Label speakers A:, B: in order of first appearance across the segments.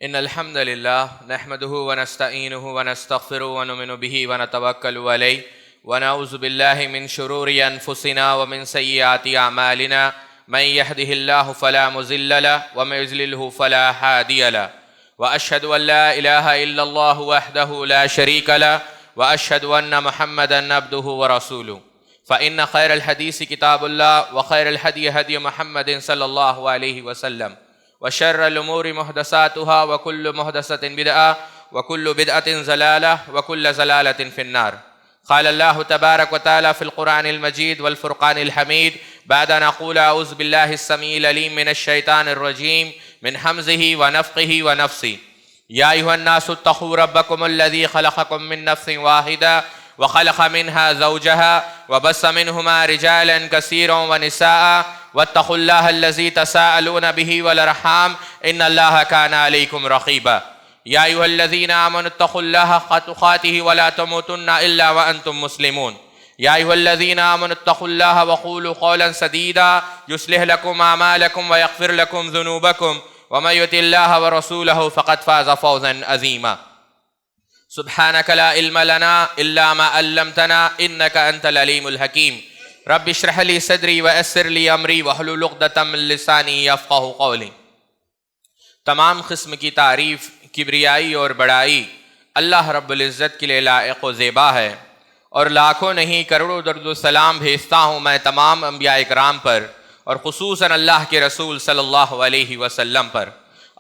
A: إن الحمد لله نحمده ونستعينه ونستغفره ونؤمن به ونتوكل عليه ونعوذ بالله من شرور أنفسنا ومن سيئات أعمالنا من يهده الله فلا مضل له ومن يضلل فلا هادي له وأشهد أن لا إله إلا الله وحده لا شريك له وأشهد أن محمدا عبده ورسوله فإن خير الحديث كتاب الله وخير الهدي هدي محمد صلى الله عليه وسلم وشر الأمور محدثاتها وكل محدثة بدعة وكل بدعة ضلالة وكل ضلالة في النار. قال الله تبارك وتعالى في القرآن المجيد والفرقان الحميد بعد أن أقول أعوذ بالله السميع العليم من الشيطان الرجيم من همزه ونفخه ونفثه. يا أيها الناس اتقوا ربكم الذي خلقكم من نفس واحدة وخلق منها زوجها وبث منهما رجالا كثيرا ونساء واتقوا الله الذي تساءلون به والأرحام إن الله كان عليكم رقيبا. يا أيها الذين آمنوا اتقوا الله حق تقاته ولا تموتن إلا وأنتم مسلمون. يا أيها الذين آمنوا اتقوا الله وقولوا قولا سديدا يصلح لكم أعمالكم ويغفر لكم ذنوبكم ومن يطع الله ورسوله فقد فاز فوزا عظيما. سبحانك لا علم لنا إلا ما علمتنا إنك أنت العليم الحكيم. رب اشرح لي صدري ويسر لي أمري واحلل عقدة من لساني يفقهوا قولي. تمام قسم کی تعریف، کبریائی اور بڑائی اللہ رب العزت کے لیے لائق و زیبا ہے، اور لاکھوں نہیں کروڑوں درود و سلام بھیجتا ہوں میں تمام انبیاء اکرام پر اور خصوصاً اللہ کے رسول صلی اللہ علیہ وسلم پر.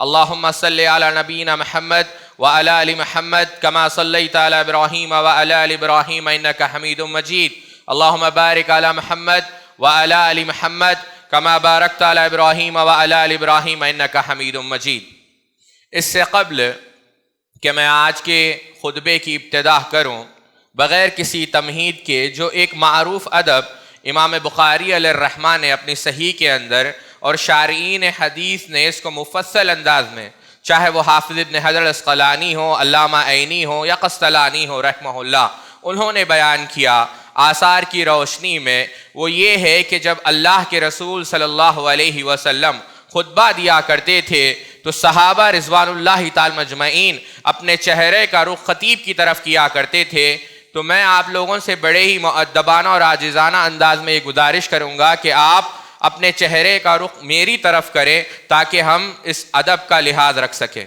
A: اللہم صلی علی نبینا محمد وعلی آل محمد کما صلیت علی ابراہیم وعلی آل ابراہیم انک حمید مجید. اللہم بارک علی محمد وعلی آل محمد کما بارکت علی ابراہیم وعلی آل ابراہیم انک حمید مجید. اس سے قبل کہ میں آج کے خطبے کی ابتدا کروں، بغیر کسی تمہید کے، جو ایک معروف ادب امام بخاری علیہ الرحمہ نے اپنی صحیح کے اندر اور شارعین حدیث نے اس کو مفصل انداز میں، چاہے وہ حافظ ابن حجر العسقلانی ہو، علامہ عینی ہو یا قسطلانی ہو رحمہ اللہ، انہوں نے بیان کیا آثار کی روشنی میں، وہ یہ ہے کہ جب اللہ کے رسول صلی اللہ علیہ وسلم خطبہ دیا کرتے تھے تو صحابہ رضوان اللہ تعالی مجمعین اپنے چہرے کا رخ خطیب کی طرف کیا کرتے تھے. تو میں آپ لوگوں سے بڑے ہی مؤدبانہ اور عاجزانہ انداز میں یہ گزارش کروں گا کہ آپ اپنے چہرے کا رخ میری طرف کریں تاکہ ہم اس ادب کا لحاظ رکھ سکیں.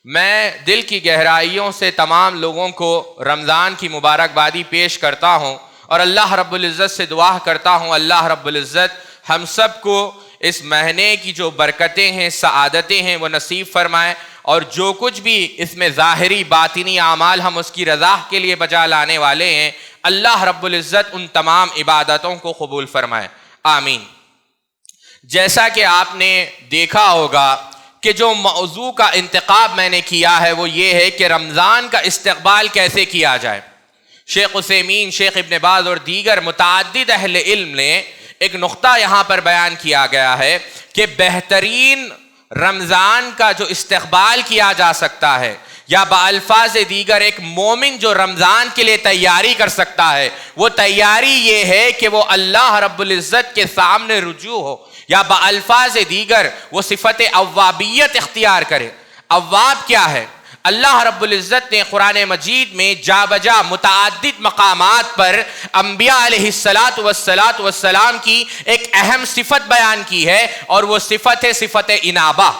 A: میں دل کی گہرائیوں سے تمام لوگوں کو رمضان کی مبارکبادی پیش کرتا ہوں اور اللہ رب العزت سے دعا کرتا ہوں اللہ رب العزت ہم سب کو اس مہینے کی جو برکتیں ہیں، سعادتیں ہیں، وہ نصیب فرمائے، اور جو کچھ بھی اس میں ظاہری باطنی اعمال ہم اس کی رضا کے لیے بجا لانے والے ہیں، اللہ رب العزت ان تمام عبادتوں کو قبول فرمائے، آمین. جیسا کہ آپ نے دیکھا ہوگا کہ جو موضوع کا انتخاب میں نے کیا ہے وہ یہ ہے کہ رمضان کا استقبال کیسے کیا جائے. شیخ عثیمین، شیخ ابن باز اور دیگر متعدد اہل علم نے ایک نقطہ یہاں پر بیان کیا گیا ہے کہ بہترین رمضان کا جو استقبال کیا جا سکتا ہے، یا بالفاظ دیگر ایک مومن جو رمضان کے لیے تیاری کر سکتا ہے، وہ تیاری یہ ہے کہ وہ اللہ رب العزت کے سامنے رجوع ہو، یا بالفاظ دیگر وہ صفت اوابیت اختیار کرے. اواب کیا ہے؟ اللہ رب العزت نے قرآن مجید میں جا بجا متعدد مقامات پر انبیاء علیہ السلام کی ایک اہم صفت بیان کی ہے، اور وہ صفت ہے صفت انابہ.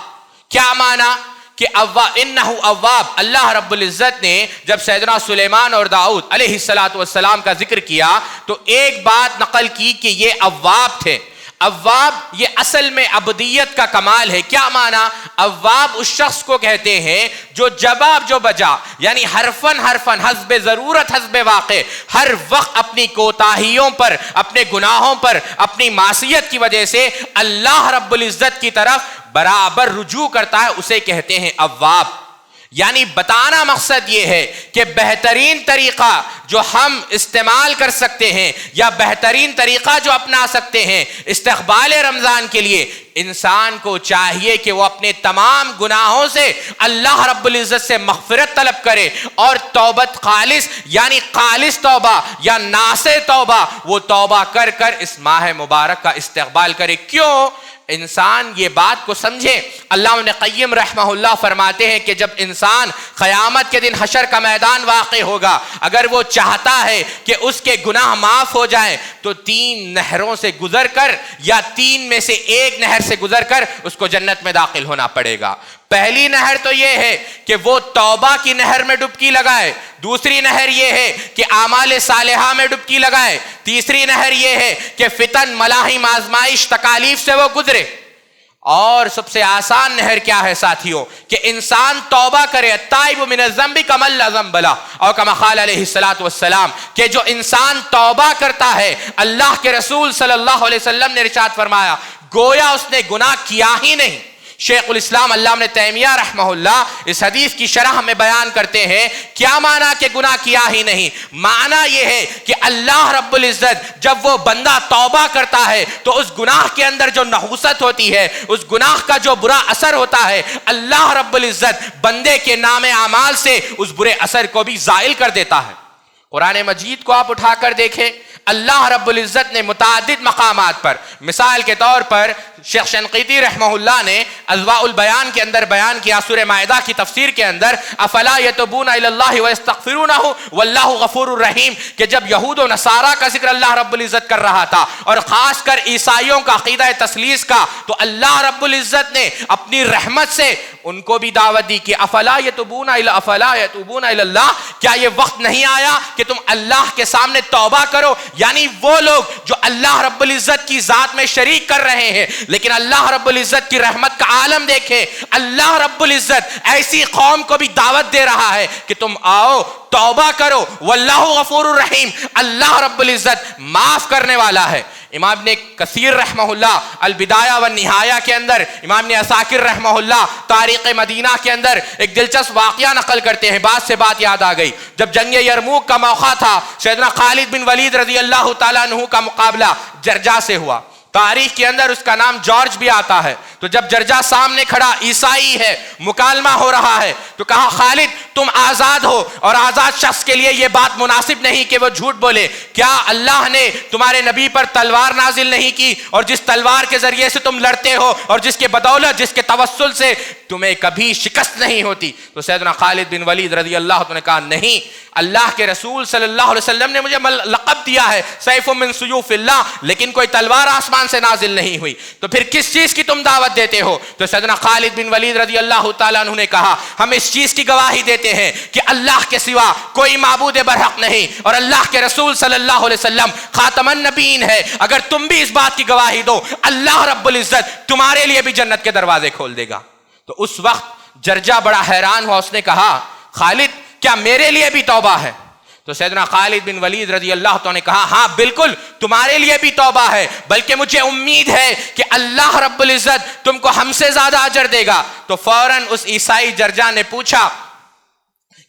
A: کیا معنی؟ کہ انہ اواب. اللہ رب العزت نے جب سیدنا سلیمان اور داؤد علیہ السلام کا ذکر کیا تو ایک بات نقل کی کہ یہ اواب تھے. اواب یہ اصل میں عبدیت کا کمال ہے. کیا معنی؟ اواب اس شخص کو کہتے ہیں جو جواب جو بجا، یعنی حرفن حسب ضرورت حسب واقع، ہر وقت اپنی کوتاہیوں پر، اپنے گناہوں پر، اپنی معصیت کی وجہ سے اللہ رب العزت کی طرف برابر رجوع کرتا ہے، اسے کہتے ہیں اواب. یعنی بتانا مقصد یہ ہے کہ بہترین طریقہ جو ہم استعمال کر سکتے ہیں یا بہترین طریقہ جو اپنا سکتے ہیں استقبال رمضان کے لیے، انسان کو چاہیے کہ وہ اپنے تمام گناہوں سے اللہ رب العزت سے مغفرت طلب کرے، اور توبت خالص یعنی خالص توبہ یا ناصح توبہ، وہ توبہ کر کر اس ماہ مبارک کا استقبال کرے. کیوں؟ انسان یہ بات کو سمجھے۔ علامہ ابن قیم رحمہ اللہ فرماتے ہیں کہ جب انسان قیامت کے دن حشر کا میدان واقع ہوگا، اگر وہ چاہتا ہے کہ اس کے گناہ معاف ہو جائیں تو 3 نہروں سے گزر کر یا 3 میں سے ایک نہر سے گزر کر اس کو جنت میں داخل ہونا پڑے گا۔ پہلی نہر تو یہ ہے کہ وہ توبہ کی نہر میں ڈبکی لگائے، دوسری نہر یہ ہے کہ اعمال صالحہ میں ڈبکی لگائے، تیسری نہر یہ ہے کہ فتن، ملاحم، آزمائش، تکالیف سے وہ گزرے، اور سب سے آسان نہر کیا ہے ساتھیوں کہ انسان توبہ کرے۔ التائب من الذنب کمن لا ذنب لہ، اور کما قال علیہ الصلوۃ والسلام کہ جو انسان توبہ کرتا ہے، اللہ کے رسول صلی اللہ علیہ وسلم نے ارشاد فرمایا گویا اس نے گناہ کیا ہی نہیں۔ شیخ الاسلام علامہ ابن تیمیہ رحمہ اللہ اس حدیث کی شرح میں بیان کرتے ہیں کیا معنی کہ گناہ کیا ہی نہیں؟ معنی یہ ہے کہ اللہ رب العزت جب وہ بندہ توبہ کرتا ہے تو اس گناہ کے اندر جو نحوست ہوتی ہے، اس گناہ کا جو برا اثر ہوتا ہے، اللہ رب العزت بندے کے نام اعمال سے اس برے اثر کو بھی زائل کر دیتا ہے۔ قرآن مجید کو آپ اٹھا کر دیکھیں، اللہ رب العزت نے متعدد مقامات پر، مثال کے طور پر شیخ شنقیطی رحمہ اللہ نے اضواء البیان کے اندر بیان کیا سورہ مائدہ کی تفسیر کے اندر افلا یتوبون الی اللہ ویستغفرونہ واللہ غفور الرحیم، کہ جب یہود و نصارہ کا ذکر اللہ رب العزت کر رہا تھا اور خاص کر عیسائیوں کا عقیدہ تثلیث کا، تو اللہ رب العزت نے اپنی رحمت سے ان کو بھی دعوت دی کہ افلا یتوبون الی اللہ، کیا یہ وقت نہیں آیا کہ تم اللہ کے سامنے توبہ کرو؟ یعنی وہ لوگ جو اللہ رب العزت کی ذات میں شریک کر رہے ہیں لیکن اللہ رب العزت کی رحمت کا عالم دیکھے، اللہ رب العزت ایسی قوم کو بھی دعوت دے رہا ہے کہ تم آؤ توبہ کرو، واللہ غفور الرحیم، اللہ رب العزت معاف کرنے والا ہے۔ امام ابن کثیر رحمہ اللہ البدایہ والنہایہ کے اندر، امام ابن عساکر رحمہ اللہ تاریخ مدینہ کے اندر ایک دلچسپ واقعہ نقل کرتے ہیں، بات سے بات یاد آ گئی۔ جب جنگ یرموک کا موقع تھا، سیدنا خالد بن ولید رضی اللہ تعالیٰ عنہ کا مقابلہ جرجا سے ہوا۔ تاریخ کے اندر اس کا نام جارج بھی آتا ہے۔ تو جب جرجا سامنے کھڑا عیسائی ہے، مکالمہ ہو رہا ہے، تو کہا خالد تم آزاد ہو، اور آزاد شخص کے لیے یہ بات مناسب نہیں کہ وہ جھوٹ بولے۔ کیا اللہ نے تمہارے نبی پر تلوار نازل نہیں کی، اور جس تلوار کے ذریعے سے تم لڑتے ہو اور جس کے بدولت، جس کے توسل سے تمہیں کبھی شکست نہیں ہوتی؟ تو سیدنا خالد بن ولید رضی اللہ عنہ نے کہا نہیں، اللہ کے رسول صلی اللہ علیہ وسلم نے مجھے لقب دیا ہے سیف من سیوف اللہ، لیکن کوئی تلوار آسمان سے نازل نہیں ہوئی، تو پھر کس چیز کی تم دعوت دیتے ہو؟ تو سیدنا خالد بن ولید رضی اللہ تعالیٰ عنہ نے کہا ہم اس چیز کی گواہی دیتے ہیں کہ اللہ کے سوا کوئی معبود برحق نہیں، اور اللہ کے رسول صلی اللہ علیہ وسلم خاتم النبیین ہے۔ اگر تم بھی اس بات کی گواہی دو، اللہ رب العزت تمہارے لیے بھی جنت کے دروازے کھول دے گا۔ تو اس وقت جرجا بڑا حیران ہوا، اس نے کہا خالد کیا میرے لیے بھی توبہ ہے؟ تو سیدنا خالد بن ولید رضی اللہ عنہ نے کہا ہاں بالکل تمہارے لیے بھی توبہ ہے، بلکہ مجھے امید ہے کہ اللہ رب العزت تم کو ہم سے زیادہ اجر دے گا۔ تو فوراً اس عیسائی جرجا نے پوچھا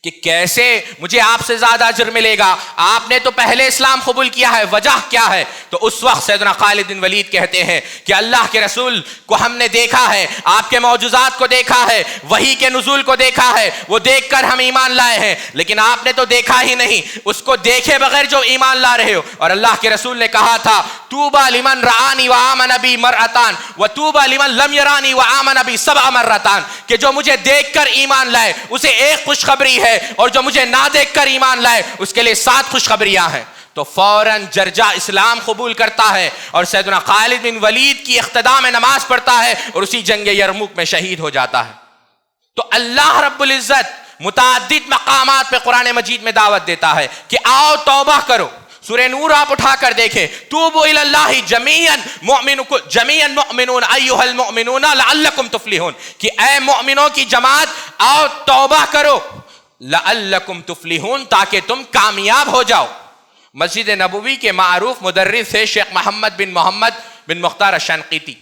A: کہ کیسے مجھے آپ سے زیادہ اجر ملے گا؟ آپ نے تو پہلے اسلام قبول کیا ہے، وجہ کیا ہے؟ تو اس وقت سیدنا خالد بن ولید کہتے ہیں کہ اللہ کے رسول کو ہم نے دیکھا ہے، آپ کے معجزات کو دیکھا ہے، وحی کے نزول کو دیکھا ہے، وہ دیکھ کر ہم ایمان لائے ہیں، لیکن آپ نے تو دیکھا ہی نہیں، اس کو دیکھے بغیر جو ایمان لا رہے ہو۔ اور اللہ کے رسول نے کہا تھا طوبی لمن رآنی وآمن بی مرتان وطوبی لمن لم یرانی وآمن بی سبع مرتان، کہ جو مجھے دیکھ کر ایمان لائے اسے ایک خوشخبری ہے، اور جو مجھے نہ دیکھ کر ایمان لائے اس کے لیے 7 خوشخبریاں ہیں۔ تو فوراً جرجا اسلام قبول کرتا ہے اور سیدنا خالد بن ولید کی اقتداء میں نماز پڑھتا ہے اور اسی جنگ یرموک میں شہید ہو جاتا ہے۔ تو اللہ رب العزت متعدد مقامات پہ قرآن مجید میں دعوت دیتا ہے کہ آؤ توبہ کرو۔ سورہ نور آپ اٹھا کر دیکھیں، توبوا الی اللہ جمیعا مؤمنون ایھا المؤمنون لعلکم تفلحون، کہ اے مؤمنوں کی جماعت آؤ توبہ کرو، لعلکم تفلحون، تاکہ تم کامیاب ہو جاؤ۔ مسجد نبوی کے معروف مدرس ہے شیخ محمد بن مختار الشنقیطی،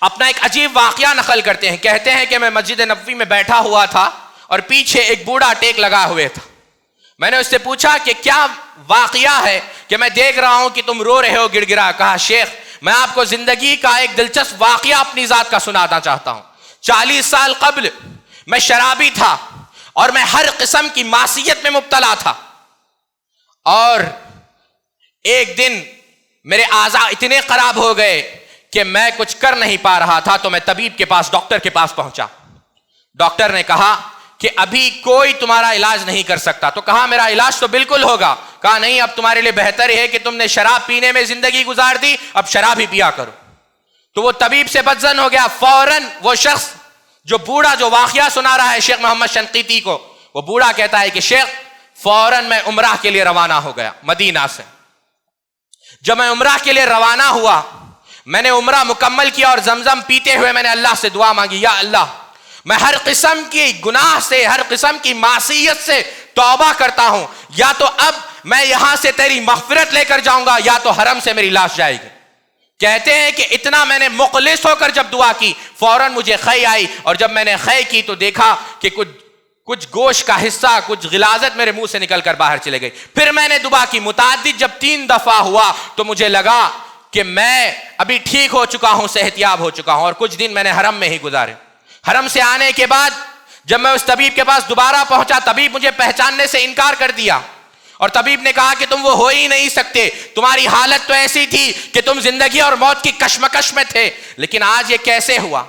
A: اپنا ایک عجیب واقعہ نقل کرتے ہیں، کہتے ہیں کہ میں مسجد نبوی میں بیٹھا ہوا تھا اور پیچھے ایک بوڑھا ٹیک لگا ہوئے تھا۔ میں نے اس سے پوچھا کہ کیا واقعہ ہے کہ میں دیکھ رہا ہوں کہ تم رو رہے ہو گڑ گڑا؟ کہا شیخ میں آپ کو زندگی کا ایک دلچسپ واقعہ اپنی ذات کا سنانا چاہتا ہوں۔ 40 سال قبل میں شرابی تھا اور میں ہر قسم کی معصیت میں مبتلا تھا، اور ایک دن میرے اعضاء اتنے خراب ہو گئے کہ میں کچھ کر نہیں پا رہا تھا تو میں طبیب کے پاس، ڈاکٹر کے پاس پہنچا. ڈاکٹر نے کہا کہ ابھی کوئی تمہارا علاج نہیں کر سکتا. تو کہا میرا علاج تو بالکل ہوگا. کہا نہیں، اب تمہارے لیے بہتر ہے کہ تم نے شراب پینے میں زندگی گزار دی، اب شراب ہی پیا کرو. تو وہ طبیب سے بدظن ہو گیا. فوراً وہ شخص جو بوڑھا جو واقعہ سنا رہا ہے شیخ محمد شنقیطی کو، وہ بوڑھا کہتا ہے کہ شیخ فوراً میں عمرہ کے لیے روانہ ہو گیا مدینہ سے. جب میں عمرہ کے لیے روانہ ہوا، میں نے عمرہ مکمل کیا اور زمزم پیتے ہوئے میں نے اللہ سے دعا مانگی، یا اللہ میں ہر قسم کی گناہ سے، ہر قسم کی معصیت سے توبہ کرتا ہوں، یا تو اب میں یہاں سے تیری مغفرت لے کر جاؤں گا یا تو حرم سے میری لاش جائے گی. کہتے ہیں کہ اتنا میں نے مخلص ہو کر جب دعا کی، فوراً مجھے خے آئی، اور جب میں نے خے کی تو دیکھا کہ کچھ گوشت کا حصہ، کچھ غلاظت میرے منہ سے نکل کر باہر چلے گئی. پھر میں نے دعا کی متعدد، جب 3 دفعہ ہوا تو مجھے لگا کہ میں ابھی ٹھیک ہو چکا ہوں، صحت یاب ہو چکا ہوں، اور کچھ دن میں نے حرم میں ہی گزارے. حرم سے آنے کے بعد جب میں اس طبیب کے پاس دوبارہ پہنچا، طبیب مجھے پہچاننے سے انکار کر دیا، اور طبیب نے کہا کہ تم وہ ہو ہی نہیں سکتے، تمہاری حالت تو ایسی تھی کہ تم زندگی اور موت کی کشمکش میں تھے، لیکن آج یہ کیسے ہوا؟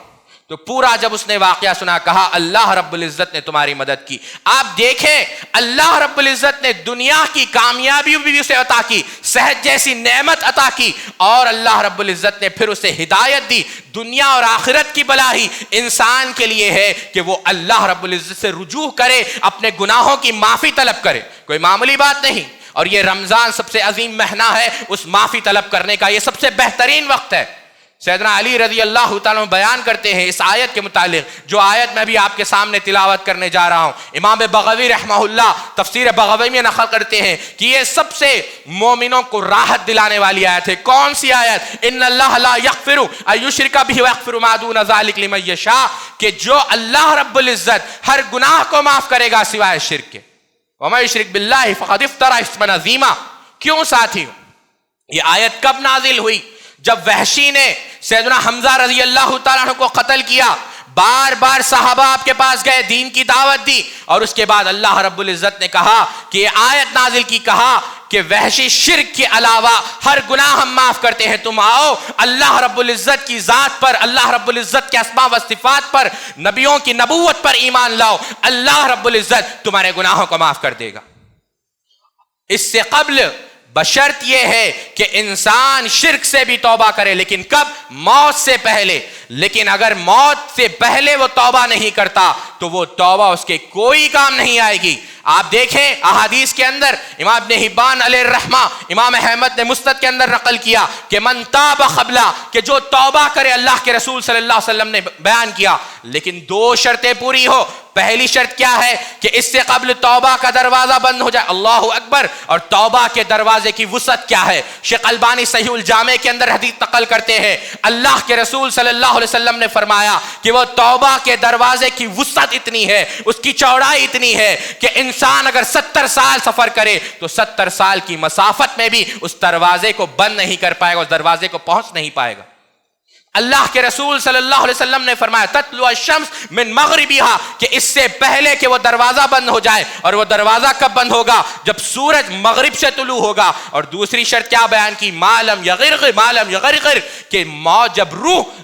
A: تو پورا جب اس نے واقعہ سنا، کہا اللہ رب العزت نے تمہاری مدد کی. آپ دیکھیں اللہ رب العزت نے دنیا کی کامیابی بھی اسے عطا کی، صحت جیسی نعمت عطا کی، اور اللہ رب العزت نے پھر اسے ہدایت دی. دنیا اور آخرت کی بلا ہی انسان کے لیے ہے کہ وہ اللہ رب العزت سے رجوع کرے، اپنے گناہوں کی معافی طلب کرے. کوئی معمولی بات نہیں. اور یہ رمضان سب سے عظیم مہینہ ہے، اس معافی طلب کرنے کا یہ سب سے بہترین وقت ہے. سیدنا علی رضی اللہ تعالیٰ بیان کرتے ہیں اس آیت کے متعلق، جو آیت میں بھی آپ کے سامنے تلاوت کرنے جا رہا ہوں. امام بغوی رحمہ اللہ تفسیر بغوی میں نقل کرتے ہیں کہ یہ سب سے مومنوں کو راحت دلانے والی آیت ہے. کون سی آیت؟ ان اللہ لا یغفر ان یشرک بہ ویغفر ما دون ذلک لمن یشاء، کہ جو اللہ رب العزت ہر گناہ کو معاف کرے گا سوائے شرک کے. ومن یشرک باللہ فقد افتری اثما عظیما. کیوں ساتھیو یہ آیت کب نازل ہوئی؟ جب وحشی نے سیدنا حمزہ رضی اللہ تعالیٰ عنہ کو قتل کیا. بار بار صحابہ آپ کے پاس گئے، دین کی دعوت دی، اور اس کے بعد اللہ رب العزت نے کہا کہ یہ آیت نازل کی، کہا کہ وحشی شرک کے علاوہ ہر گناہ ہم معاف کرتے ہیں، تم آؤ اللہ رب العزت کی ذات پر، اللہ رب العزت کے اسماء و صفات پر، نبیوں کی نبوت پر ایمان لاؤ، اللہ رب العزت تمہارے گناہوں کو معاف کر دے گا. اس سے قبل بشرط یہ ہے کہ انسان شرک سے بھی توبہ کرے، لیکن کب؟ موت سے پہلے. لیکن اگر موت سے پہلے وہ توبہ نہیں کرتا تو وہ توبہ اس کے کوئی کام نہیں آئے گی. آپ دیکھیں احادیث کے اندر امام ابن حبان علیہ الرحمہ، امام احمد نے مستد کے اندر نقل کیا کہ من تاب قبلا، کہ جو توبہ کرے، اللہ کے رسول صلی اللہ علیہ وسلم نے بیان کیا، لیکن 2 شرطیں پوری ہو. پہلی شرط کیا ہے؟ کہ اس سے قبل توبہ کا دروازہ بند ہو جائے. اللہ اکبر. اور توبہ کے دروازے کی وسعت کیا ہے؟ شیخ البانی صحیح الجامع کے اندر حدیث نقل کرتے ہیں، اللہ کے رسول صلی اللہ علیہ وسلم نے فرمایا کہ وہ توبہ کے دروازے کی وسعت اتنی ہے، اس کی چوڑائی اتنی ہے کہ انسان اگر 70 سال سفر کرے تو 70 سال کی مسافت میں بھی اس دروازے کو بند نہیں کر پائے گا، اس دروازے کو پہنچ نہیں پائے گا. اللہ کے رسول صلی اللہ علیہ وسلم نے فرمایا تطلع الشمس من مغربها، کہ اس سے پہلے کہ وہ دروازہ بند ہو جائے. اور وہ دروازہ کب بند ہوگا؟ جب سورج مغرب سے طلوع ہوگا. اور دوسری شرط کیا بیان کی؟ مالم یغرغر، کہ موت جب روح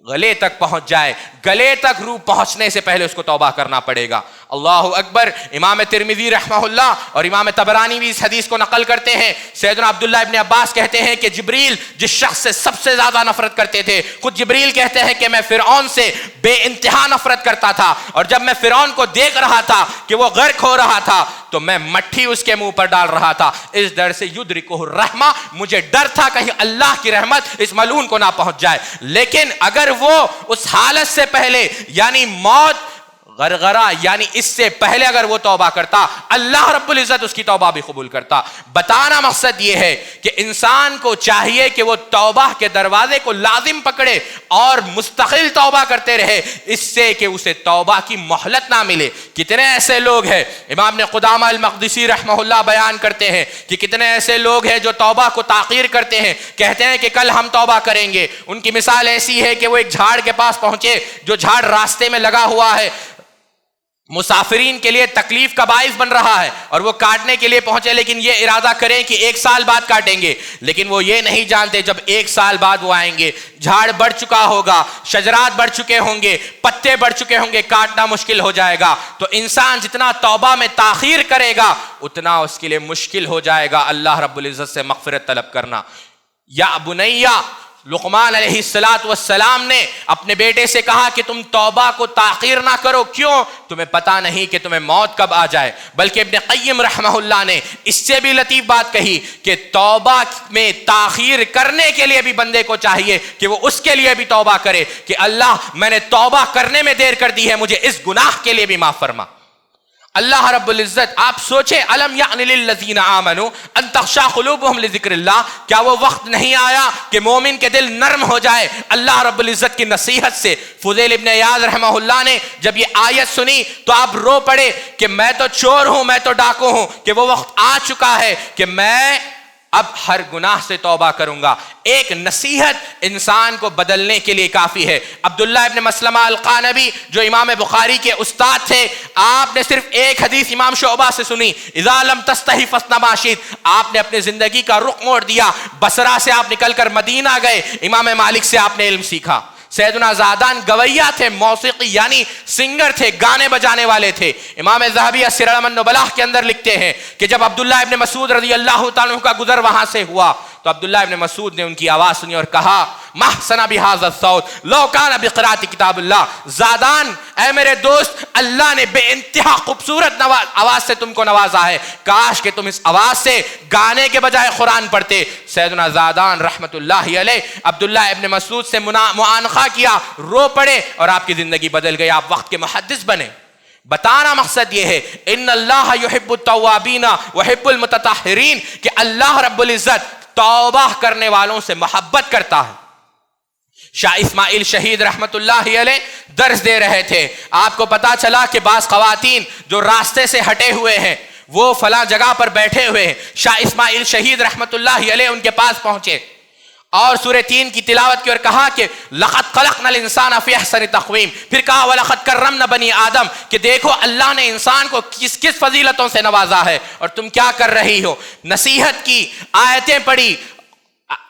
A: گلے تک پہنچ جائے، گلے تک روح پہنچنے سے پہلے اس کو توبہ کرنا پڑے گا. اللہ اکبر. امام ترمذی رحمہ اللہ اور امام طبرانی بھی اس حدیث کو نقل کرتے ہیں. سیدنا عبداللہ ابن عباس کہتے ہیں کہ جبریل جس شخص سے سب سے زیادہ نفرت کرتے تھے، خود جبریل کہتے ہیں کہ میں فرعون سے بے انتہا نفرت کرتا تھا، اور جب میں فرعون کو دیکھ رہا تھا کہ وہ غرق ہو رہا تھا تو میں مٹھی اس کے منہ پر ڈال رہا تھا، اس ڈر سے یدرکہ الرحمہ، مجھے ڈر تھا کہیں اللہ کی رحمت اس ملعون کو نہ پہنچ جائے. لیکن اگر وہ اس حالت سے پہلے یعنی موت غرغرہ یعنی اس سے پہلے اگر وہ توبہ کرتا، اللہ رب العزت اس کی توبہ بھی قبول کرتا. بتانا مقصد یہ ہے کہ انسان کو چاہیے کہ وہ توبہ کے دروازے کو لازم پکڑے اور مستقل توبہ کرتے رہے، اس سے کہ اسے توبہ کی مہلت نہ ملے. کتنے ایسے لوگ ہیں، امام ابن قدامہ المقدسی رحمہ اللہ بیان کرتے ہیں کہ کتنے ایسے لوگ ہیں جو توبہ کو تاخیر کرتے ہیں، کہتے ہیں کہ کل ہم توبہ کریں گے. ان کی مثال ایسی ہے کہ وہ ایک جھاڑ کے پاس پہنچے، جو جھاڑ راستے میں لگا ہوا ہے، مسافرین کے لیے تکلیف کا باعث بن رہا ہے اور وہ کاٹنے کے لیے پہنچے، لیکن یہ ارادہ کریں کہ 1 سال بعد کاٹیں گے، لیکن وہ یہ نہیں جانتے جب 1 سال بعد وہ آئیں گے جھاڑ بڑھ چکا ہوگا، شجرات بڑھ چکے ہوں گے، پتے بڑھ چکے ہوں گے، کاٹنا مشکل ہو جائے گا۔ تو انسان جتنا توبہ میں تاخیر کرے گا اتنا اس کے لیے مشکل ہو جائے گا اللہ رب العزت سے مغفرت طلب کرنا۔ یا بنیا، لقمان علیہ السلام نے اپنے بیٹے سے کہا کہ تم توبہ کو تاخیر نہ کرو، کیوں؟ تمہیں پتہ نہیں کہ تمہیں موت کب آ جائے۔ بلکہ ابن قیم رحمہ اللہ نے اس سے بھی لطیف بات کہی کہ توبہ میں تاخیر کرنے کے لیے بھی بندے کو چاہیے کہ وہ اس کے لیے بھی توبہ کرے کہ اللہ میں نے توبہ کرنے میں دیر کر دی ہے، مجھے اس گناہ کے لیے بھی معاف فرما۔ اللہ رب العزت، آپ سوچیں، الم یعن للذین آمنوا ان تخشع قلوبهم لذکر اللہ، کیا وہ وقت نہیں آیا کہ مومن کے دل نرم ہو جائے اللہ رب العزت کی نصیحت سے؟ فضیل ابن عیاض رحمہ اللہ نے جب یہ آیت سنی تو آپ رو پڑے کہ میں تو چور ہوں، میں تو ڈاکو ہوں، کہ وہ وقت آ چکا ہے کہ میں اب ہر گناہ سے توبہ کروں گا۔ ایک نصیحت انسان کو بدلنے کے لیے کافی ہے۔ عبداللہ ابن مسلمہ القانبی جو امام بخاری کے استاد تھے، آپ نے صرف ایک حدیث امام شعبہ سے سنی، اذا لم تستحی فاصنع ما شئت، آپ نے اپنے زندگی کا رخ موڑ دیا، بصرہ سے آپ نکل کر مدینہ گئے، امام مالک سے آپ نے علم سیکھا۔ سیدنا زادان گویہ تھے، موسیقی یعنی سنگر تھے، گانے بجانے والے تھے۔ امام ذہبی سیر اعلام النبلاء کے اندر لکھتے ہیں کہ جب عبداللہ ابن مسعود رضی اللہ تعالیٰ عنہ کا گزر وہاں سے ہوا تو عبداللہ ابن مسعود نے ان کی آواز سنی اور کہا محسن بہذا الصوت لو کان بقراءۃ کتاب اللہ، زادان اے میرے دوست، اللہ نے بے انتہا خوبصورت آواز سے تم کو نوازا ہے، کاش کہ تم اس آواز سے گانے کے بجائے قرآن پڑھتے۔ سیدنا زادان رحمت اللہ علیہ عبداللہ ابن مسعود سے معانقہ کیا، رو پڑے اور آپ کی زندگی بدل گئی، آپ وقت کے محدث بنے۔ بتانا مقصد یہ ہے ان اللہ یحب التوابین ویحب المتطہرین، کہ اللہ رب العزت توبہ کرنے والوں سے محبت کرتا ہے۔ شاہ اسماعیل شہید رحمت اللہ علیہ درس دے رہے تھے، آپ کو پتا چلا کہ بعض خواتین جو راستے سے ہٹے ہوئے ہیں وہ فلاں جگہ پر بیٹھے ہوئے ہیں، شاہ اسماعیل شہید رحمت اللہ علیہ ان کے پاس پہنچے اور سورہ 3 کی تلاوت کی اور کہا کہ لَقَدْ خَلَقْنَا الْإِنسَانَ فِي أَحْسَنِ تَقْوِيمٍ، پھر کہا وَلَقَدْ كَرَّمْنَا بَنِي آدم، کہ دیکھو اللہ نے انسان کو کس کس فضیلتوں سے نوازا ہے اور تم کیا کر رہی ہو۔ نصیحت کی، آیتیں پڑھی،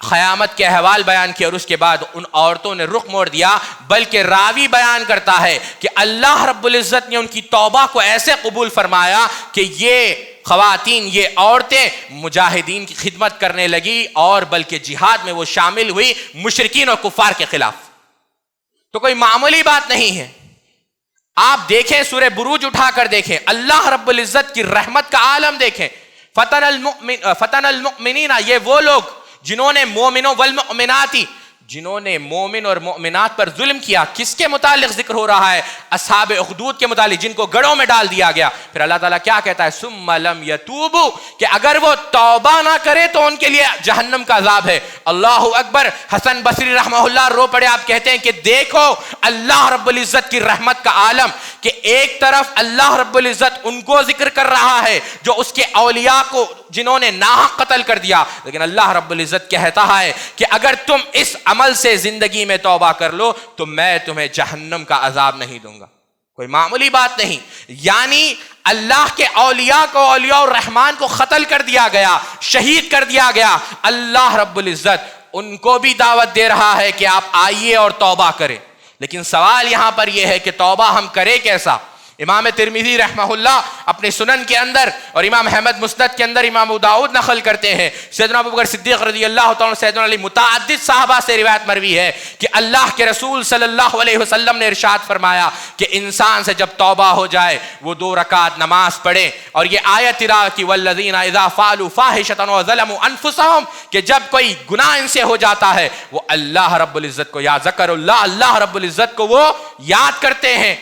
A: قیامت کے احوال بیان کیا اور اس کے بعد ان عورتوں نے رخ موڑ دیا۔ بلکہ راوی بیان کرتا ہے کہ اللہ رب العزت نے ان کی توبہ کو ایسے قبول فرمایا کہ یہ خواتین، یہ عورتیں مجاہدین کی خدمت کرنے لگی اور بلکہ جہاد میں وہ شامل ہوئی مشرکین اور کفار کے خلاف۔ تو کوئی معمولی بات نہیں ہے۔ آپ دیکھیں سورہ بروج اٹھا کر دیکھیں، اللہ رب العزت کی رحمت کا عالم دیکھیں۔ فتن المؤمنین، یہ وہ لوگ جنہوں نے مومنوں والمؤمنات، جنہوں نے مومن اور مؤمنات پر ظلم کیا۔ کس کے متعلق ذکر ہو رہا ہے؟ اصحاب اخدود کے متعلق، جن کو گڑھوں میں ڈال دیا گیا۔ پھر اللہ تعالیٰ کیا کہتا ہے؟ ثم لم یتوبوا، کہ اگر وہ توبہ نہ کرے تو ان کے لیے جہنم کا عذاب ہے۔ اللہ اکبر۔ حسن بصری رحمہ اللہ رو پڑے، آپ کہتے ہیں کہ دیکھو اللہ رب العزت کی رحمت کا عالم، کہ ایک طرف اللہ رب العزت ان کو ذکر کر رہا ہے جو اس کے اولیاء کو جنہوں نے ناحق قتل کر دیا، لیکن اللہ رب العزت کہتا ہے کہ اگر تم اس عمل سے زندگی میں توبہ کر لو تو میں تمہیں جہنم کا عذاب نہیں دوں گا۔ کوئی معمولی بات نہیں۔ یعنی اللہ کے اولیاء کو، اولیاء الرحمن کو قتل کر دیا گیا، شہید کر دیا گیا، اللہ رب العزت ان کو بھی دعوت دے رہا ہے کہ آپ آئیے اور توبہ کریں۔ لیکن سوال یہاں پر یہ ہے کہ توبہ ہم کریں کیسا؟ امام ترمذی رحمہ اللہ اپنے سنن کے اندر اور امام احمد مسند کے اندر امام ابو داؤد نقل کرتے ہیں، سیدنا ابوبکر صدیق رضی اللہ تعالیٰ سیدنا علی متعدد صحابہ سے روایت مروی ہے کہ اللہ کے رسول صلی اللہ علیہ وسلم نے ارشاد فرمایا کہ انسان سے جب توبہ ہو جائے وہ 2 رکعت نماز پڑھے، اور یہ آیت تلاوت کی والذین اذا فعلوا فاحشۃ وظلموا انفسهم، کہ جب کوئی گناہ ان سے ہو جاتا ہے وہ اللہ رب العزت کو یا ذکر اللہ رب العزت کو وہ یاد کرتے ہیں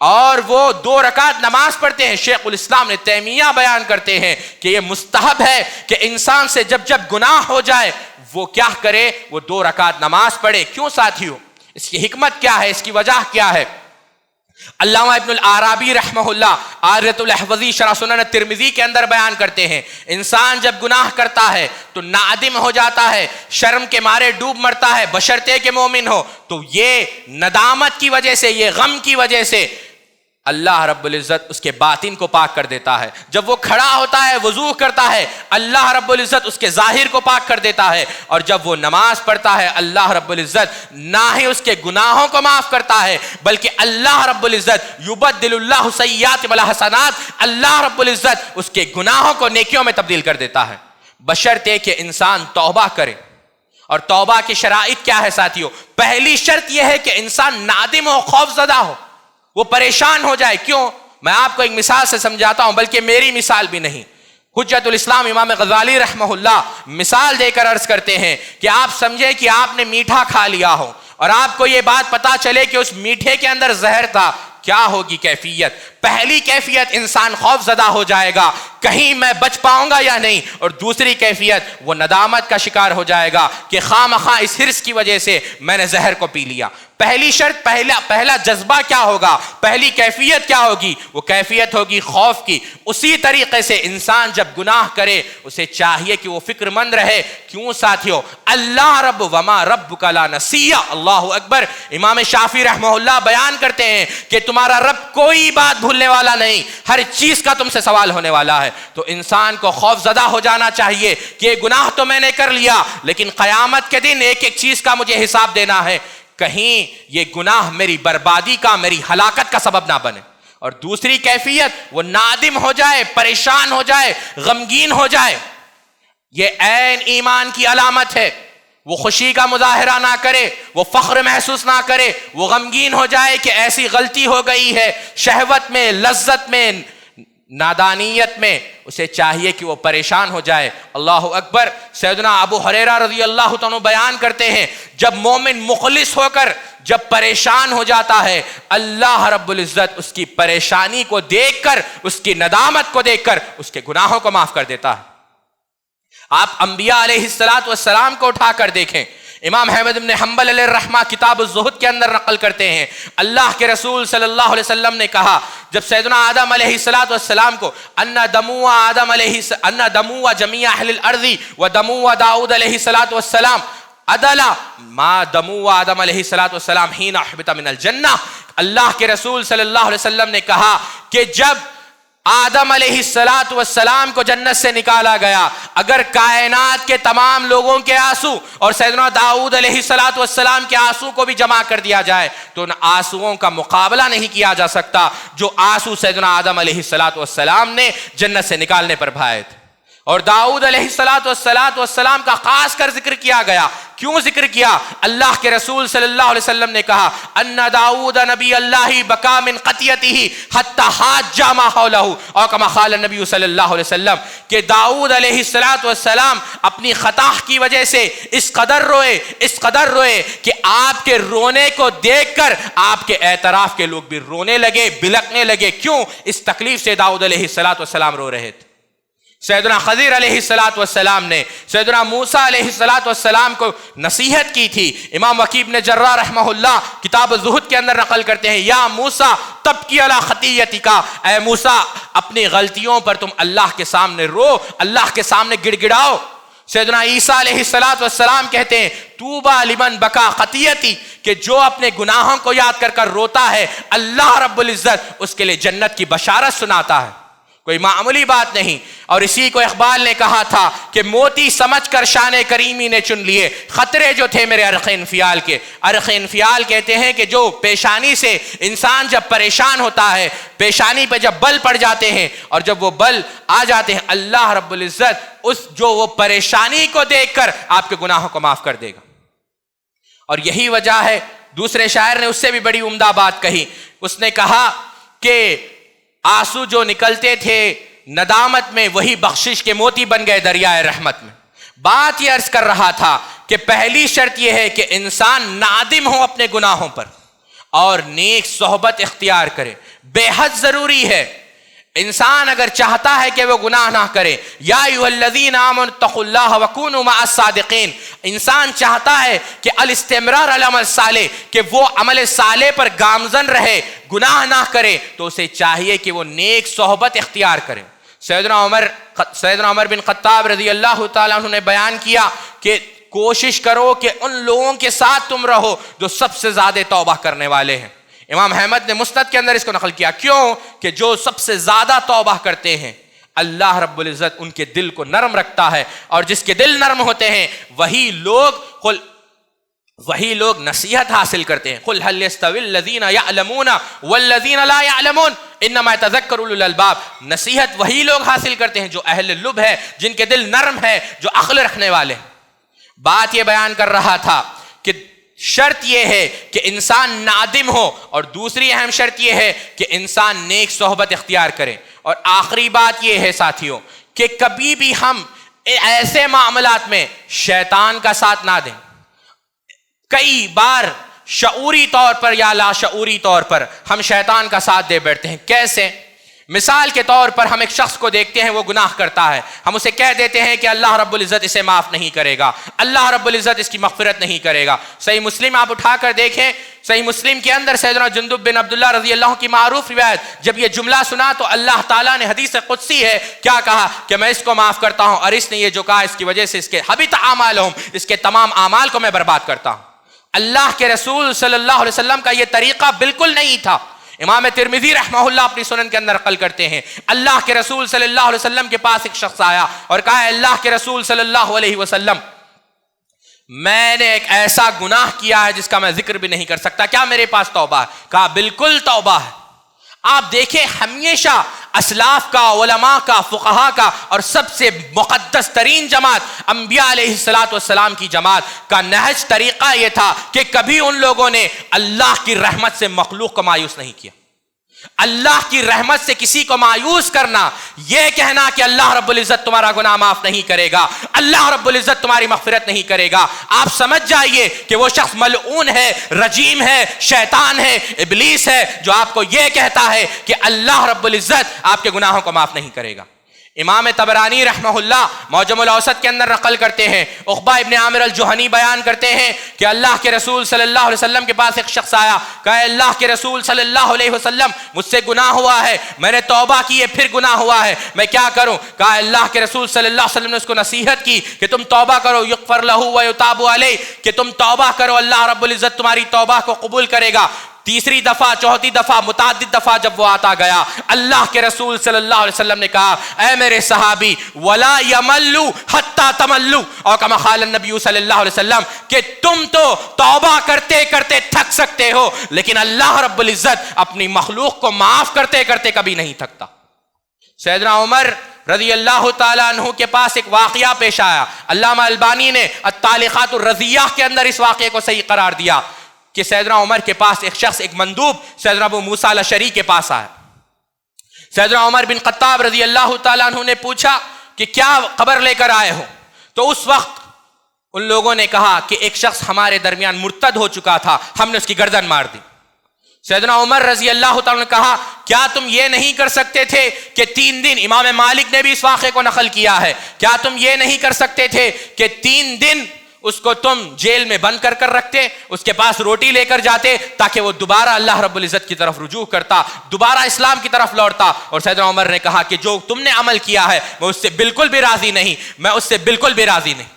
A: اور وہ 2 رکعت نماز پڑھتے ہیں۔ شیخ الاسلام نے تیمیہ بیان کرتے ہیں کہ یہ مستحب ہے کہ انسان سے جب گناہ ہو جائے وہ کیا کرے؟ وہ 2 رکعت نماز پڑھے۔ کیوں ساتھیوں؟ اس کی حکمت کیا ہے؟ اس کی وجہ کیا ہے؟ علامہ ابن العرابی رحمہ اللہ عارضۃ الاحوذی شرح سنن ترمذی کے اندر بیان کرتے ہیں، انسان جب گناہ کرتا ہے تو نادم ہو جاتا ہے، شرم کے مارے ڈوب مرتا ہے، بشرطے کہ مومن ہو، تو یہ ندامت کی وجہ سے، یہ غم کی وجہ سے اللہ رب العزت اس کے باطن کو پاک کر دیتا ہے. جب وہ کھڑا ہوتا ہے وضو کرتا ہے اللہ رب العزت اس کے ظاہر کو پاک کر دیتا ہے. اور جب وہ نماز پڑھتا ہے اللہ رب العزت نہ ہی اس کے گناہوں کو معاف کرتا ہے بلکہ اللہ رب العزت یبدل اللہ سیئات بالحسنات، اللہ رب العزت اس کے گناہوں کو نیکیوں میں تبدیل کر دیتا ہے، بشرطے کہ انسان توبہ کرے. اور توبہ کی شرائط کیا ہے ساتھیو؟ پہلی شرط یہ ہے کہ انسان نادم ہو، خوف زدہ ہو، وہ پریشان ہو جائے. کیوں؟ میں آپ کو ایک مثال سے سمجھاتا ہوں، بلکہ میری مثال بھی نہیں، حجت الاسلام امام غزالی رحمہ اللہ مثال دے کر عرض کرتے ہیں کہ آپ سمجھے کہ آپ نے میٹھا کھا لیا ہو اور آپ کو یہ بات پتا چلے کہ اس میٹھے کے اندر زہر تھا، کیا ہوگی کیفیت؟ پہلی کیفیت انسان خوف زدہ ہو جائے گا کہیں میں بچ پاؤں گا یا نہیں، اور دوسری کیفیت وہ ندامت کا شکار ہو جائے گا کہ خواہ مخواہ اس حرص کی وجہ سے میں نے زہر کو پی لیا. پہلی شرط، پہلا جذبہ کیا ہوگا، پہلی کیفیت کیا ہوگی؟ وہ کیفیت ہوگی خوف کی. اسی طریقے سے انسان جب گناہ کرے اسے چاہیے کہ وہ فکر مند رہے. کیوں ساتھیو؟ اللہ رب وما ربک لا نسی، اللہ اکبر. امام شافعی رحمہ اللہ بیان کرتے ہیں کہ تمہارا رب کوئی بات بھولنے والا نہیں، ہر چیز کا تم سے سوال ہونے والا ہے. تو انسان کو خوف زدہ ہو جانا چاہیے کہ گناہ تو میں نے کر لیا لیکن قیامت کے دن ایک ایک چیز کا مجھے حساب دینا ہے، کہیں یہ گناہ میری بربادی کا، میری ہلاکت کا سبب نہ بنے. اور دوسری کیفیت وہ نادم ہو جائے، پریشان ہو جائے، غمگین ہو جائے. یہ عین ایمان کی علامت ہے. وہ خوشی کا مظاہرہ نہ کرے، وہ فخر محسوس نہ کرے، وہ غمگین ہو جائے کہ ایسی غلطی ہو گئی ہے، شہوت میں، لذت میں، نادانیت میں. اسے چاہیے کہ وہ پریشان ہو جائے. اللہ اکبر. سیدنا ابو ہریرہ رضی اللہ تعالیٰ بیان کرتے ہیں جب مومن مخلص ہو کر جب پریشان ہو جاتا ہے اللہ رب العزت اس کی پریشانی کو دیکھ کر، اس کی ندامت کو دیکھ کر اس کے گناہوں کو معاف کر دیتا ہے. آپ انبیاء علیہ السلام کو اٹھا کر دیکھیں. امام احمد بن حنبل علیہ الرحمہ کتاب الزہد کے اندر نقل کرتے ہیں اللہ کے رسول صلی اللہ علیہ وسلم نے کہا جب سیدنا آدم علیہ السلام کو ان دمو جمیع اہل الارض و دمو داؤد علیہ السلام عدلا ما دمو آدم علیہ السلام حین احبط من الجنہ، اللہ کے رسول صلی اللہ علیہ وسلم نے کہا کہ جب آدم علیہ السلام کو جنت سے نکالا گیا، اگر کائنات کے تمام لوگوں کے آنسو اور سیدنا داؤد علیہ السلام کے آنسو کو بھی جمع کر دیا جائے تو ان آنسوؤں کا مقابلہ نہیں کیا جا سکتا جو آنسو سیدنا آدم علیہ السلام نے جنت سے نکالنے پر بہائے تھے. اور داؤد علیہ السلام کا خاص کر ذکر کیا گیا. کیوں ذکر کیا؟ اللہ کے رسول صلی اللہ علیہ وسلم نے کہا ان داؤد نبی اللہ بکا من قطیتہ حتی حاج ما حولہ، اور کما قال النبی صلی اللہ علیہ وسلم کہ داؤد علیہ السلام اپنی خطا کی وجہ سے اس قدر روئے کہ آپ کے رونے کو دیکھ کر آپ کے اعتراف کے لوگ بھی رونے لگے، بلکنے لگے. کیوں؟ اس تکلیف سے داؤد علیہ السلام رو رہے تھے. سیدنا خضر علیہ السلام نے سیدنا موسیٰ علیہ السلام کو نصیحت کی تھی. امام وکیع بن جراح رحمہ اللہ کتاب الزہد کے اندر نقل کرتے ہیں یا موسیٰ تبکی علی خطیتک، اے موسیٰ اپنی غلطیوں پر تم اللہ کے سامنے رو، اللہ کے سامنے گڑ گڑاؤ. سیدنا عیسیٰ علیہ السلام کہتے ہیں طوبیٰ لمن بکا خطیتی، کہ جو اپنے گناہوں کو یاد کر کر روتا ہے اللہ رب العزت اس کے لیے جنت کی بشارت سناتا ہے. کوئی معمولی بات نہیں. اور اسی کو اقبال نے کہا تھا کہ موتی سمجھ کر شان کریمی نے چن لیے خطرے جو تھے میرے عرق انفعال کے. عرق انفعال کہتے ہیں کہ جو پیشانی سے انسان جب پریشان ہوتا ہے، پیشانی پہ جب بل پڑ جاتے ہیں اور جب وہ بل آ جاتے ہیں اللہ رب العزت وہ پریشانی کو دیکھ کر آپ کے گناہوں کو معاف کر دے گا. اور یہی وجہ ہے، دوسرے شاعر نے اس سے بھی بڑی عمدہ بات کہی. اس نے کہا کہ آنسو جو نکلتے تھے ندامت میں وہی بخشش کے موتی بن گئے دریائے رحمت میں. بات یہ عرض کر رہا تھا کہ پہلی شرط یہ ہے کہ انسان نادم ہو اپنے گناہوں پر اور نیک صحبت اختیار کرے. بے حد ضروری ہے. انسان اگر چاہتا ہے کہ وہ گناہ نہ کرے، یا ایھا الذین آمنوا اتقوا اللہ وکونوا مع الصادقین، انسان چاہتا ہے کہ الاستمرار علی العمل الصالح، کہ وہ عمل صالح پر گامزن رہے، گناہ نہ کرے، تو اسے چاہیے کہ وہ نیک صحبت اختیار کرے. سیدنا عمر بن خطاب رضی اللہ تعالیٰ عنہ نے بیان کیا کہ کوشش کرو کہ ان لوگوں کے ساتھ تم رہو جو سب سے زیادہ توبہ کرنے والے ہیں. امام احمد نے مسند کے اندر اس کو نقل کیا. کیوں کہ جو سب سے زیادہ توبہ کرتے ہیں اللہ رب العزت ان کے دل کو نرم رکھتا ہے, اور جس کے دل نرم ہوتے ہیں وہی لوگ نصیحت حاصل کرتے ہیں. قل هل يستوي الذين يعلمون والذين لا يعلمون انما يتذكر اولو الالباب. نصیحت وہی لوگ حاصل کرتے ہیں جو اہل لب ہے, جن کے دل نرم ہے, جو عقل رکھنے والے ہیں. بات یہ بیان کر رہا تھا کہ شرط یہ ہے کہ انسان نادم ہو, اور دوسری اہم شرط یہ ہے کہ انسان نیک صحبت اختیار کرے. اور آخری بات یہ ہے ساتھیوں کہ کبھی بھی ہم ایسے معاملات میں شیطان کا ساتھ نہ دیں. کئی بار شعوری طور پر یا لاشعوری طور پر ہم شیطان کا ساتھ دے بیٹھتے ہیں. کیسے؟ مثال کے طور پر ہم ایک شخص کو دیکھتے ہیں وہ گناہ کرتا ہے, ہم اسے کہہ دیتے ہیں کہ اللہ رب العزت اسے معاف نہیں کرے گا, اللہ رب العزت اس کی مغفرت نہیں کرے گا. صحیح مسلم آپ اٹھا کر دیکھیں, صحیح مسلم کے اندر سیدنا جندب بن عبداللہ رضی اللہ کی معروف روایت, جب یہ جملہ سنا تو اللہ تعالیٰ نے حدیث قدسی ہے کیا کہا کہ میں اس کو معاف کرتا ہوں, اور اس نے یہ جو کہا اس کی وجہ سے اس کے حبط اعمالہم, اس کے تمام اعمال کو میں برباد کرتا ہوں. اللہ کے رسول صلی اللہ علیہ وسلم کا یہ طریقہ بالکل نہیں تھا. امام ترمذی رحمہ اللہ اپنی سنن کے اندر نقل کرتے ہیں, اللہ کے رسول صلی اللہ علیہ وسلم کے پاس ایک شخص آیا اور کہا اللہ کے رسول صلی اللہ علیہ وسلم میں نے ایک ایسا گناہ کیا ہے جس کا میں ذکر بھی نہیں کر سکتا, کیا میرے پاس توبہ ہے؟ کہا بالکل توبہ ہے. آپ دیکھیں ہمیشہ اسلاف کا, علماء کا, فقہاء کا اور سب سے مقدس ترین جماعت انبیاء علیہ السلام کی جماعت کا نہج طریقہ یہ تھا کہ کبھی ان لوگوں نے اللہ کی رحمت سے مخلوق کو مایوس نہیں کیا. اللہ کی رحمت سے کسی کو مایوس کرنا, یہ کہنا کہ اللہ رب العزت تمہارا گناہ معاف نہیں کرے گا, اللہ رب العزت تمہاری مغفرت نہیں کرے گا, آپ سمجھ جائیے کہ وہ شخص ملعون ہے, رجیم ہے, شیطان ہے, ابلیس ہے, جو آپ کو یہ کہتا ہے کہ اللہ رب العزت آپ کے گناہوں کو معاف نہیں کرے گا. امام طبرانی رحمہ اللہ معجم الاوسط کے اندر نقل کرتے ہیں, عقبہ ابن عامر الجہنی بیان کرتے ہیں کہ اللہ کے رسول صلی اللہ علیہ وسلم کے پاس ایک شخص آیا, کہا اللہ کے رسول صلی اللہ علیہ وسلم مجھ سے گناہ ہوا ہے, میں نے توبہ کی ہے پھر گناہ ہوا ہے, میں کیا کروں؟ کہا اللہ کے رسول صلی اللہ علیہ وسلم نے اس کو نصیحت کی کہ تم توبہ کرو, یغفر لہ ویتاب علیہ, کہ تم توبہ کرو, اللہ رب العزت تمہاری توبہ کو قبول کرے گا. تیسری دفعہ, چوتھی دفعہ, متعدد دفعہ جب وہ آتا گیا, اللہ کے رسول صلی اللہ علیہ وسلم نے کہا اے میرے صحابی ولا یملو حتی تملو, اور کما قال النبی صلی اللہ علیہ وسلم کہ تم تو توبہ کرتے کرتے تھک سکتے ہو, لیکن اللہ رب العزت اپنی مخلوق کو معاف کرتے کرتے کبھی نہیں تھکتا. سیدنا عمر رضی اللہ تعالیٰ عنہ کے پاس ایک واقعہ پیش آیا, علامہ البانی نے التعلیقات الرضیہ کے اندر اس واقعے کو صحیح قرار دیا کہ سیدنا عمر کے پاس ایک شخص, ایک مندوب سیدنا ابو موسیٰ الاشعری کے پاس آیا. سیدنا عمر بن خطاب رضی اللہ تعالیٰ عنہ نے پوچھا کہ کیا خبر لے کر آئے ہو؟ تو اس وقت ان لوگوں نے کہا کہ ایک شخص ہمارے درمیان مرتد ہو چکا تھا, ہم نے اس کی گردن مار دی. سیدنا عمر رضی اللہ تعالیٰ نے کہا کیا تم یہ نہیں کر سکتے تھے کہ 3 دن, امام مالک نے بھی اس واقعے کو نقل کیا ہے, کیا تم یہ نہیں کر سکتے تھے کہ 3 دن اس کو تم جیل میں بند کر کر رکھتے, اس کے پاس روٹی لے کر جاتے تاکہ وہ دوبارہ اللہ رب العزت کی طرف رجوع کرتا, دوبارہ اسلام کی طرف لوٹتا؟ اور سیدنا عمر نے کہا کہ جو تم نے عمل کیا ہے میں اس سے بالکل بھی راضی نہیں, میں اس سے بالکل بھی راضی نہیں.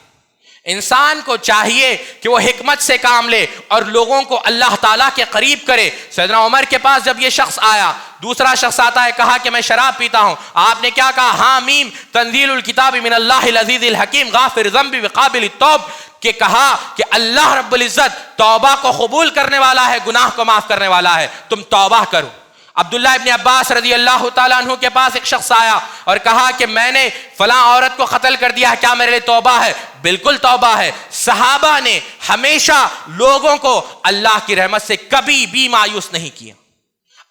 A: انسان کو چاہیے کہ وہ حکمت سے کام لے اور لوگوں کو اللہ تعالیٰ کے قریب کرے. سیدنا عمر کے پاس جب یہ شخص آیا, دوسرا شخص آتا ہے, کہا کہ میں شراب پیتا ہوں. آپ نے کیا کہا؟ حامیم تنزیل الکتاب من اللہ العزیز الحکیم غافر ذنب وقابل التوب, کہ کہا کہ اللہ رب العزت توبہ کو قبول کرنے والا ہے, گناہ کو معاف کرنے والا ہے, تم توبہ کرو. عبداللہ ابن عباس رضی اللہ تعالیٰ عنہ کے پاس ایک شخص آیا اور کہا کہ میں نے فلاں عورت کو قتل کر دیا ہے, کیا میرے لیے توبہ ہے؟ بالکل توبہ ہے. صحابہ نے ہمیشہ لوگوں کو اللہ کی رحمت سے کبھی بھی مایوس نہیں کیا.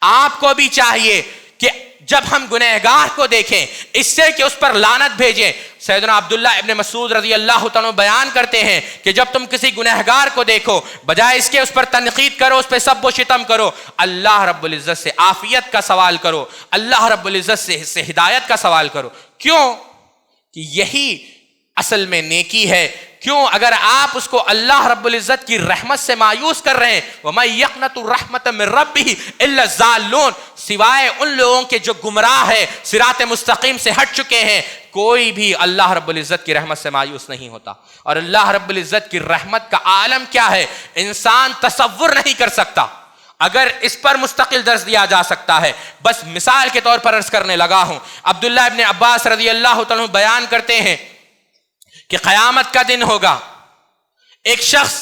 A: آپ کو بھی چاہیے کہ جب ہم گنہگار کو دیکھیں اس سے کہ اس پر لعنت بھیجیں. سیدنا عبداللہ ابن مسعود رضی اللہ تعالیٰ بیان کرتے ہیں کہ جب تم کسی گنہگار کو دیکھو, بجائے اس کے اس پر تنقید کرو, اس پہ سب و شتم کرو, اللہ رب العزت سے عافیت کا سوال کرو, اللہ رب العزت سے ہدایت کا سوال کرو. کیوں کہ یہی اصل میں نیکی ہے. کیوں اگر آپ اس کو اللہ رب العزت کی رحمت سے مایوس کر رہے ہیں, وَمَن يَقْنَطُ رَحْمَةً مِّن رَبِّهِ إِلَّا الضَّالُّونَ, سوائے ان لوگوں کے جو گمراہ ہے, صراط مستقیم سے ہٹ چکے ہیں, کوئی بھی اللہ رب العزت کی رحمت سے مایوس نہیں ہوتا. اور اللہ رب العزت کی رحمت کا عالم کیا ہے انسان تصور نہیں کر سکتا. اگر اس پر مستقل درس دیا جا سکتا ہے، بس مثال کے طور پر عرض کرنے لگا ہوں۔ عبداللہ ابن عباس رضی اللہ تعالیٰ عنہ بیان کرتے ہیں کہ قیامت کا دن ہوگا، ایک شخص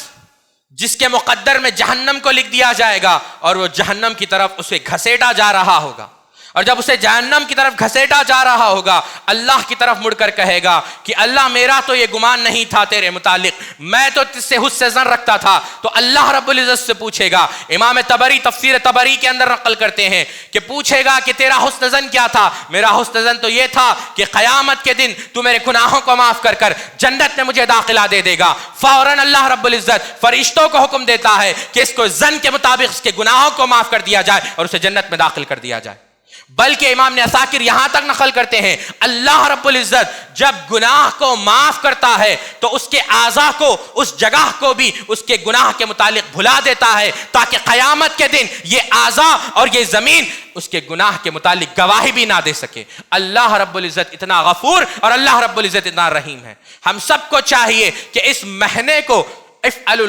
A: جس کے مقدر میں جہنم کو لکھ دیا جائے گا اور وہ جہنم کی طرف اسے گھسیٹا جا رہا ہوگا، اور جب اسے جہنم کی طرف گھسیٹا جا رہا ہوگا اللہ کی طرف مڑ کر کہے گا کہ اللہ میرا تو یہ گمان نہیں تھا تیرے متعلق، میں تو تجھ سے حسن ظن رکھتا تھا۔ تو اللہ رب العزت سے پوچھے گا، امام طبری تفسیر طبری کے اندر نقل کرتے ہیں کہ پوچھے گا کہ تیرا حسن ظن کیا تھا؟ میرا حسن ظن تو یہ تھا کہ قیامت کے دن تو میرے گناہوں کو معاف کر کر جنت میں مجھے داخلہ دے دے گا۔ فوراً اللہ رب العزت فرشتوں کو حکم دیتا ہے کہ اس کو ظن کے مطابق اس کے گناہوں کو معاف کر دیا جائے اور اسے جنت میں داخل کر دیا جائے۔ بلکہ امام نے عساکر یہاں تک نقل کرتے ہیں اللہ رب العزت جب گناہ کو معاف کرتا ہے تو اس کے اعضاء کو، اس جگہ کو بھی اس کے گناہ کے متعلق بھلا دیتا ہے، تاکہ قیامت کے دن یہ اعضاء اور یہ زمین اس کے گناہ کے متعلق گواہی بھی نہ دے سکے۔ اللہ رب العزت اتنا غفور اور اللہ رب العزت اتنا رحیم ہے۔ ہم سب کو چاہیے کہ اس مہینے کو افعل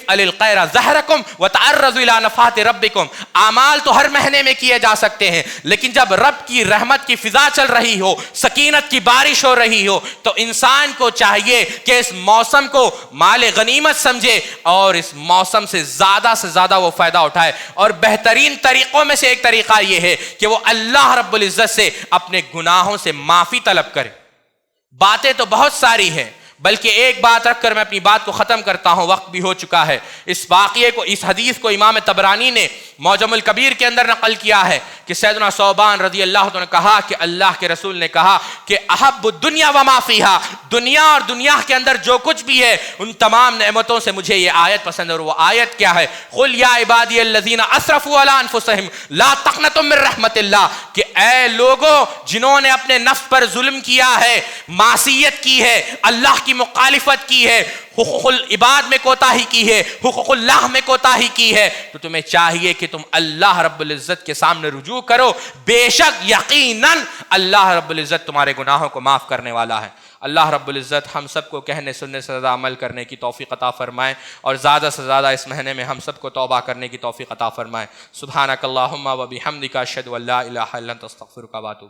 A: الخیر ظہرکم وتعرضوا الی نفحات ربکم، اعمال تو ہر مہینے میں کیے جا سکتے ہیں، لیکن جب رب کی رحمت کی فضا چل رہی ہو، سکینت کی بارش ہو رہی ہو، تو انسان کو چاہیے کہ اس موسم کو مال غنیمت سمجھے اور اس موسم سے زیادہ وہ فائدہ اٹھائے۔ اور بہترین طریقوں میں سے ایک طریقہ یہ ہے کہ وہ اللہ رب العزت سے اپنے گناہوں سے معافی طلب کرے۔ باتیں تو بہت ساری ہیں، بلکہ ایک بات رکھ کر میں اپنی بات کو ختم کرتا ہوں، وقت بھی ہو چکا ہے۔ اس واقعے کو، اس حدیث کو امام طبرانی نے معجم الکبیر کے اندر نقل کیا ہے کہ سیدنا ثوبان رضی اللہ عنہ نے کہا کہ اللہ کے رسول نے کہا کہ احب الدنیا وما فیہا، دنیا اور دنیا کے اندر جو کچھ بھی ہے ان تمام نعمتوں سے مجھے یہ آیت پسند ہے۔ اور وہ آیت کیا ہے؟ قل یا عبادی الذین اسرفوا علی انفسہم لا تقنطوا من رحمت اللہ، کہ اے لوگوں جنہوں نے اپنے نفس پر ظلم کیا ہے، معصیت کی ہے، اللہ کی مخالفت کی ہے، حقوق العباد میں کوتاہی کی ہے، حقوق اللہ میں کوتاہی کی ہے، تو تمہیں چاہیے کہ تم اللہ رب العزت کے سامنے رجوع کرو، بے شک یقیناً اللہ رب العزت تمہارے گناہوں کو معاف کرنے والا ہے۔ اللہ رب العزت ہم سب کو کہنے سننے سے زیادہ عمل کرنے کی توفیق عطا فرمائے، اور زیادہ سے زیادہ اس مہینے میں ہم سب کو توبہ کرنے کی توفیق عطا فرمائے۔ سبحانک اللہم و بحمدک اشہد ان لا الہ الا انت استغفرک و اتوب